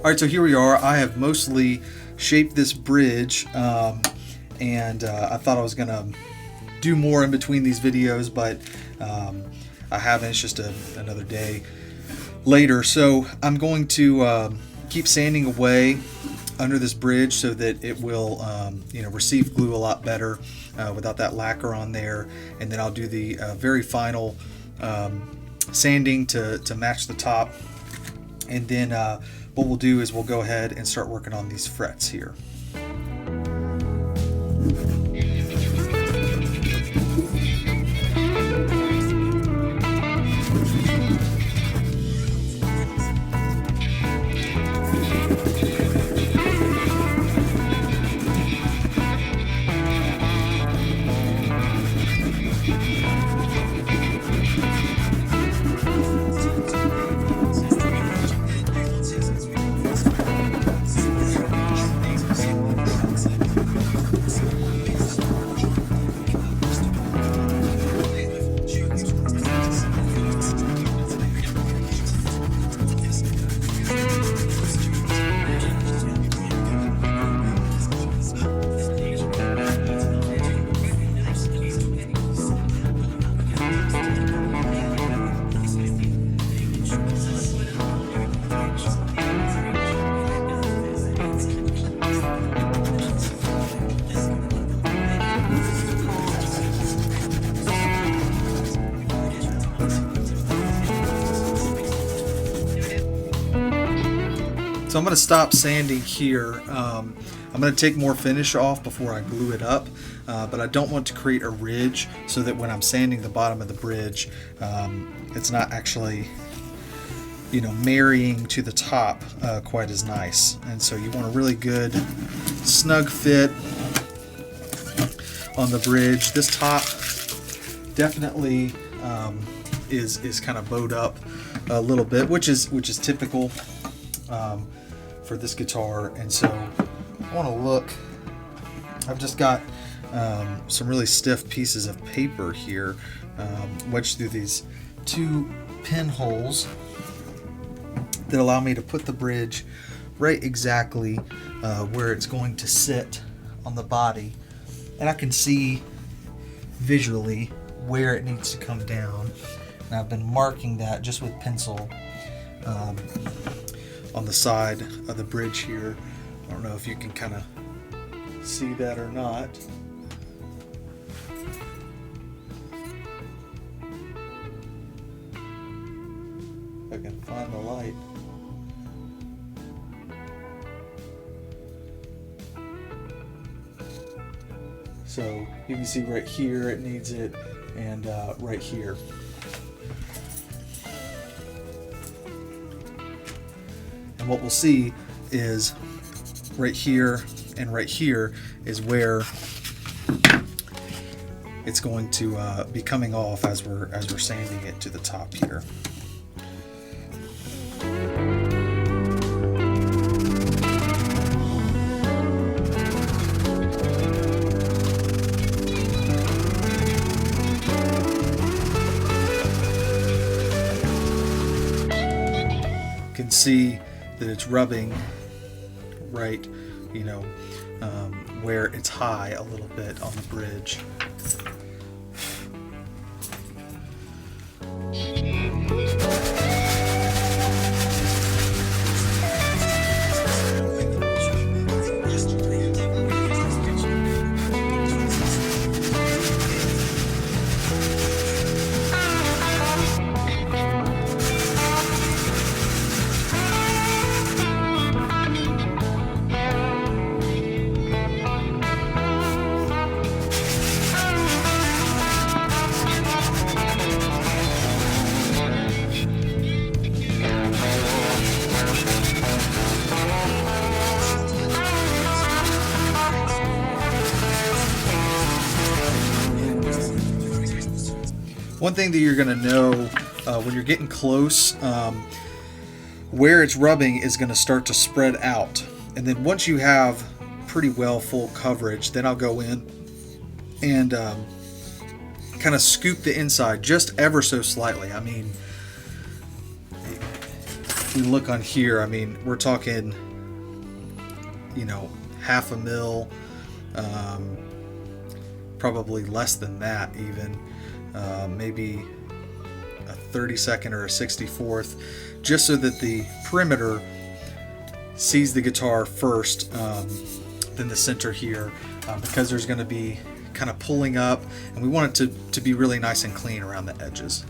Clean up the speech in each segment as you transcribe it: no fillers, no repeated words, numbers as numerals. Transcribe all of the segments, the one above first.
Alright, so here we are. I have mostly shaped this bridge, and I thought I was going to do more in between these videos, but I haven't. It's just another day later. So I'm going to keep sanding away under this bridge so that it will receive glue a lot better without that lacquer on there, and then I'll do the very final sanding to match the top, and then what we'll do is we'll go ahead and start working on these frets here. So I'm going to stop sanding here. I'm going to take more finish off before I glue it up, but I don't want to create a ridge so that when I'm sanding the bottom of the bridge, it's not actually, marrying to the top quite as nice. And so you want a really good snug fit on the bridge. This top definitely is kind of bowed up a little bit, which is typical for this guitar. And so I want to look. I've just got some really stiff pieces of paper here wedged through these two pinholes that allow me to put the bridge right exactly where it's going to sit on the body, and I can see visually where it needs to come down, and I've been marking that just with pencil on the side of the bridge here. I don't know if you can kind of see that or not. If I can find the light. So you can see right here it needs it, and right here. And what we'll see is right here and right here is where it's going to be coming off as we're sanding it to the top here. You can see that it's rubbing right, where it's high a little bit on the bridge. One thing that you're going to know when you're getting close, where it's rubbing is going to start to spread out. And then once you have pretty well full coverage, then I'll go in and kind of scoop the inside just ever so slightly. I mean, if we look on here, I mean, we're talking, you know, half a mil, probably less than that even, maybe a 32nd or a 64th, just so that the perimeter sees the guitar first, then the center here, because there's going to be kind of pulling up, and we want it to be really nice and clean around the edges.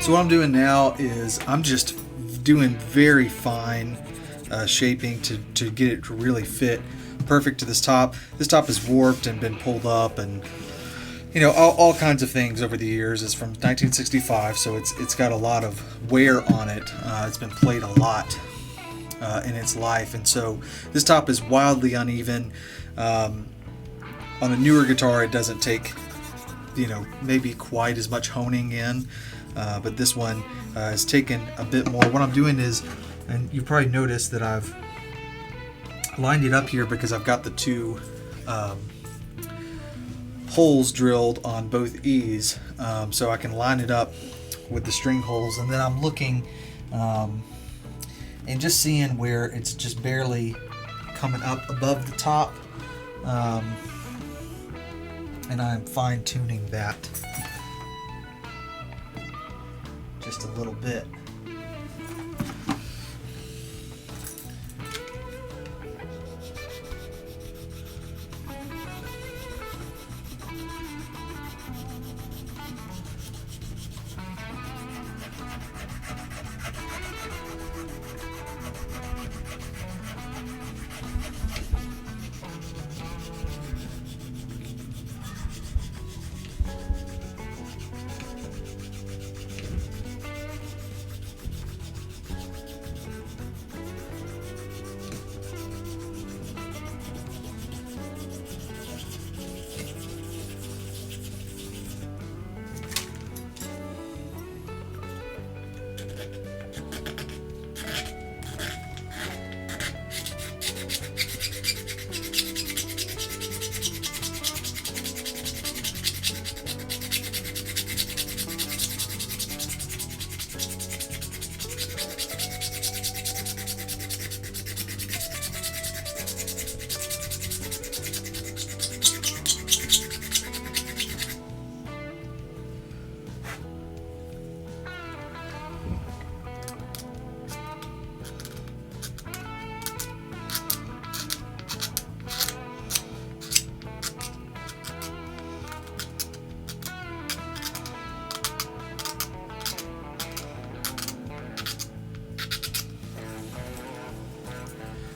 So what I'm doing now is I'm just doing very fine shaping to get it to really fit perfect to this top. This top is warped and been pulled up, and you know, all kinds of things over the years. It's from 1965, so it's got a lot of wear on it. It's been played a lot in its life, and so this top is wildly uneven. On a newer guitar, it doesn't take, you know, maybe quite as much honing in, but this one has taken a bit more. What I'm doing is, and you've probably noticed that I've lined it up here because I've got the two holes drilled on both E's, so I can line it up with the string holes, and then I'm looking and just seeing where it's just barely coming up above the top, and I'm fine-tuning that just a little bit.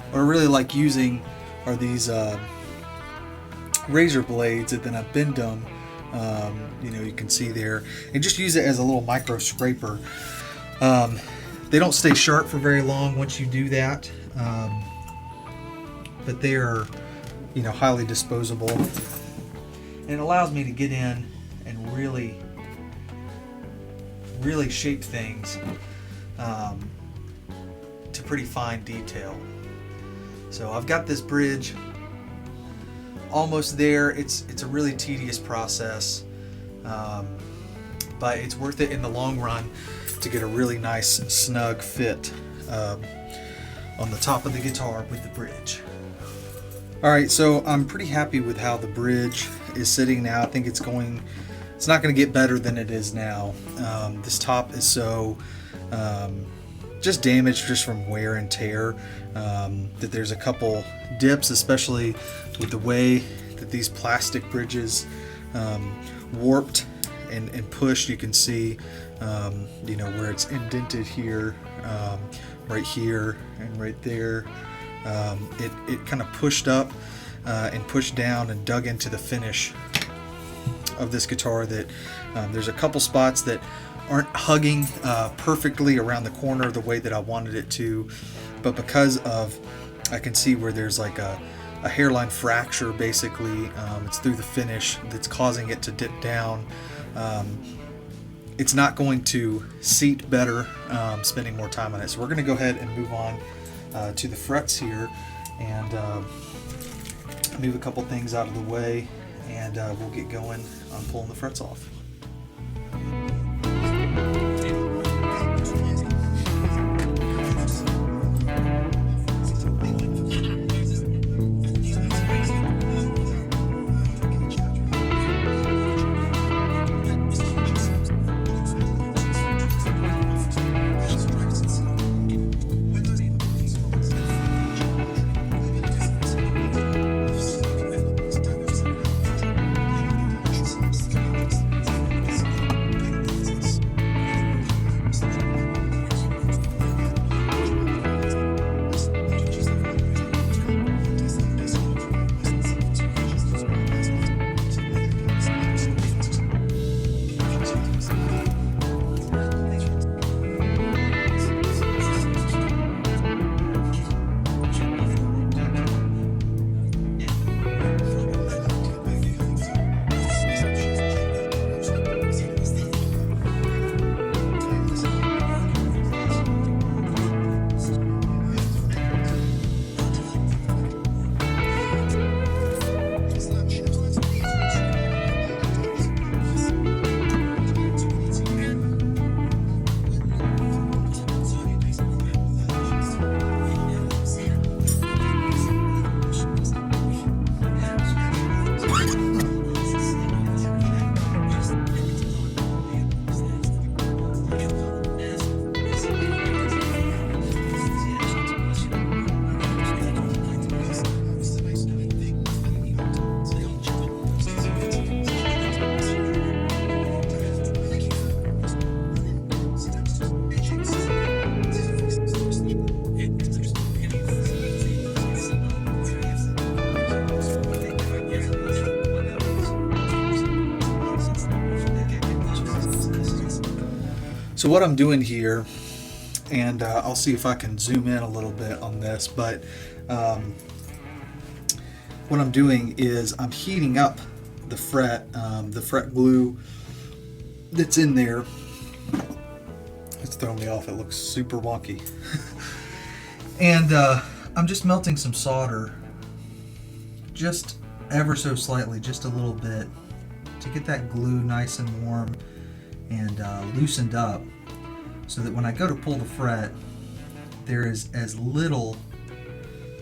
What I really like using are these razor blades, and then I bend them, you know, you can see there, and just use it as a little micro scraper. They don't stay sharp for very long once you do that, but they are, you know, highly disposable, and it allows me to get in and really shape things to pretty fine detail. So I've got this bridge almost there. It's a really tedious process, but it's worth it in the long run to get a really nice snug fit on the top of the guitar with the bridge. Alright, so I'm pretty happy with how the bridge is sitting now. I think it's not going to get better than it is now. This top is so just damaged just from wear and tear, that there's a couple dips, especially with the way that these plastic bridges warped and pushed. You can see, you know, where it's indented here, right here, and right there. It kind of pushed up and pushed down and dug into the finish of this guitar. That there's a couple spots that aren't hugging perfectly around the corner the way that I wanted it to, but because of, I can see where there's like a hairline fracture basically. It's through the finish that's causing it to dip down. It's not going to seat better spending more time on it. So we're going to go ahead and move on to the frets here, and move a couple things out of the way, and we'll get going on pulling the frets off. So what I'm doing here, and I'll see if I can zoom in a little bit on this, but what I'm doing is I'm heating up the fret glue that's in there. It's throwing me off, it looks super wonky. And I'm just melting some solder, just ever so slightly, just a little bit, to get that glue nice and warm and loosened up, so that when I go to pull the fret, there is as little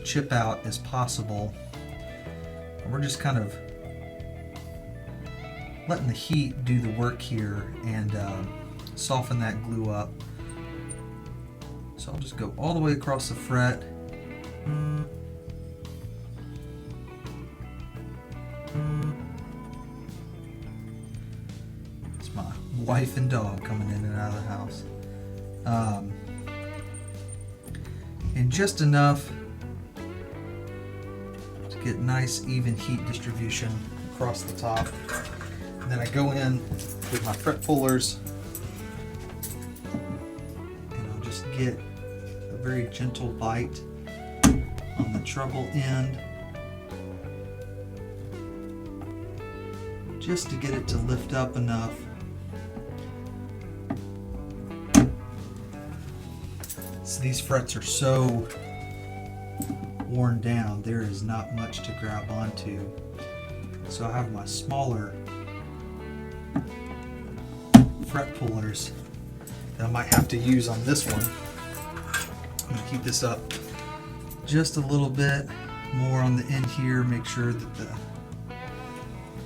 chip out as possible. And we're just kind of letting the heat do the work here and soften that glue up. So I'll just go all the way across the fret. It's my wife and dog coming in and out of the house. And just enough to get nice even heat distribution across the top. And then I go in with my fret pullers and I'll just get a very gentle bite on the treble end, just to get it to lift up enough. So these frets are so worn down, there is not much to grab onto. So I have my smaller fret pullers that I might have to use on this one. I'm going to keep this up just a little bit more on the end here, make sure that the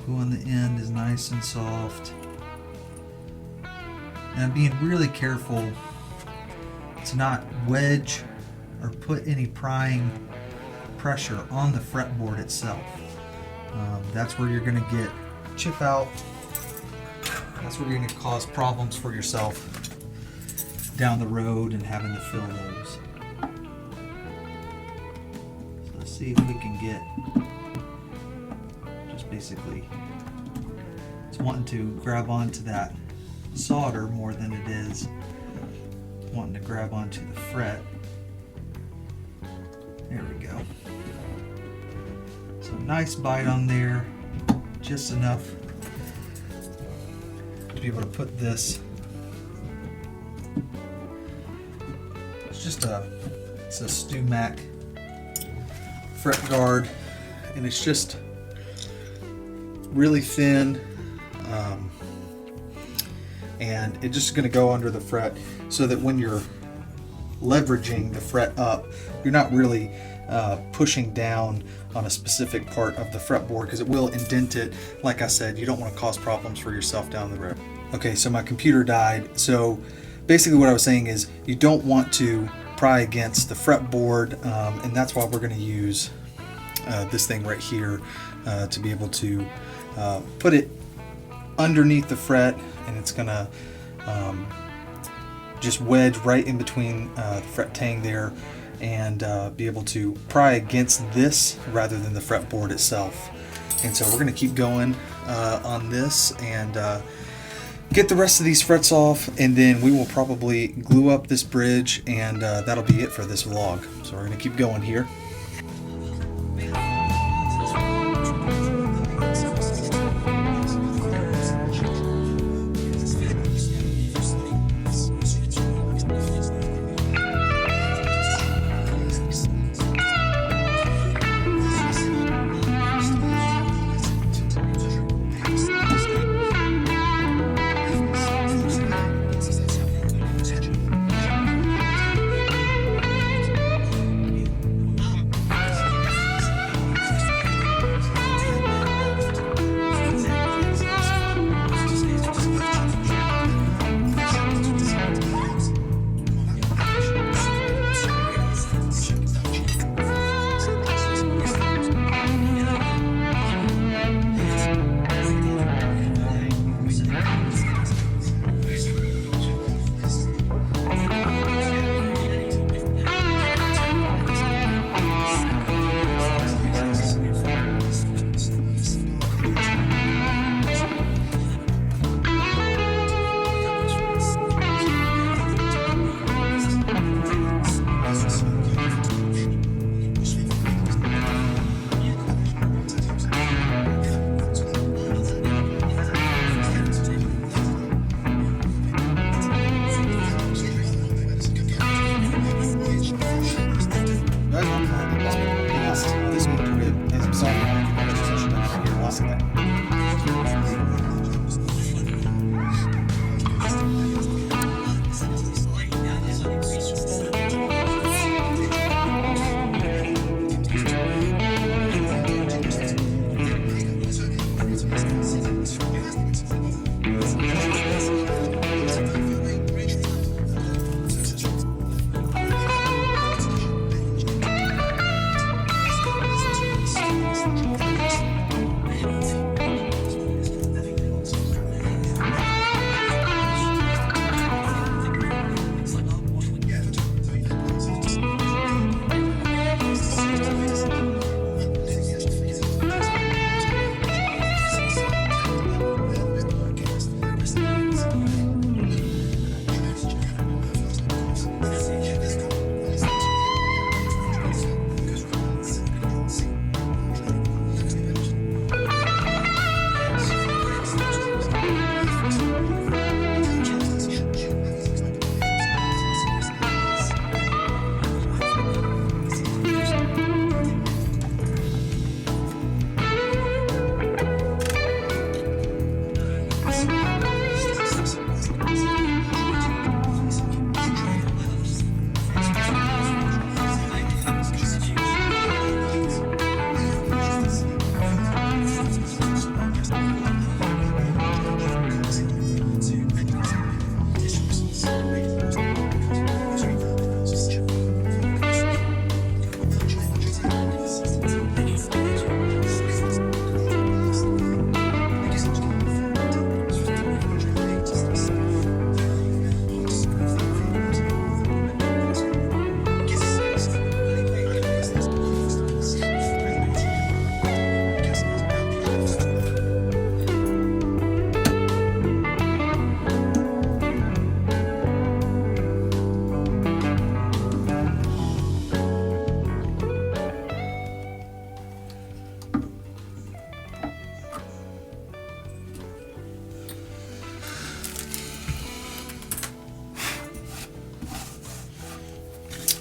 glue on the end is nice and soft. And I'm being really careful to not wedge or put any prying pressure on the fretboard itself. That's where you're going to get chip out. That's where you're going to cause problems for yourself down the road and having to fill those. So let's see if we can get, just basically, it's wanting to grab onto that solder more than it is wanting to grab onto the fret. There we go. So nice bite on there, just enough to be able to put this. It's a StewMac fret guard, and it's just really thin, and it's just going to go under the fret, so that when you're leveraging the fret up, you're not really pushing down on a specific part of the fretboard, because it will indent it. Like I said, you don't want to cause problems for yourself down the road. Okay, so my computer died. So basically what I was saying is you don't want to pry against the fretboard, and that's why we're going to use this thing right here to be able to put it underneath the fret, and it's going to just wedge right in between the fret tang there, and be able to pry against this rather than the fretboard itself. And so we're going to keep going on this and get the rest of these frets off, and then we will probably glue up this bridge, and that'll be it for this vlog. So we're going to keep going here.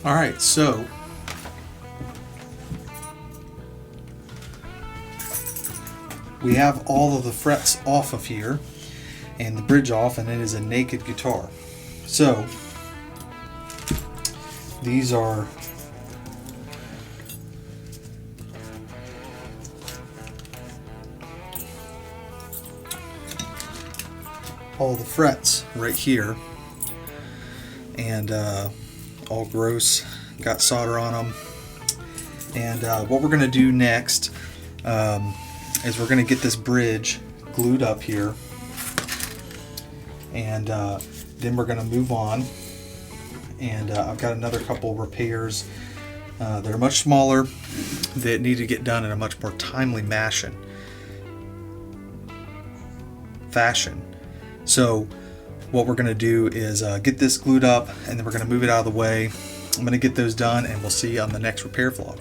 All right, so we have all of the frets off of here and the bridge off, and it is a naked guitar. So these are all the frets right here, and all gross, got solder on them. And what we're going to do next is we're going to get this bridge glued up here, and then we're going to move on. And I've got another couple repairs that are much smaller that need to get done in a much more timely fashion. So what we're going to do is get this glued up, and then we're going to move it out of the way. I'm going to get those done, and we'll see you on the next repair vlog.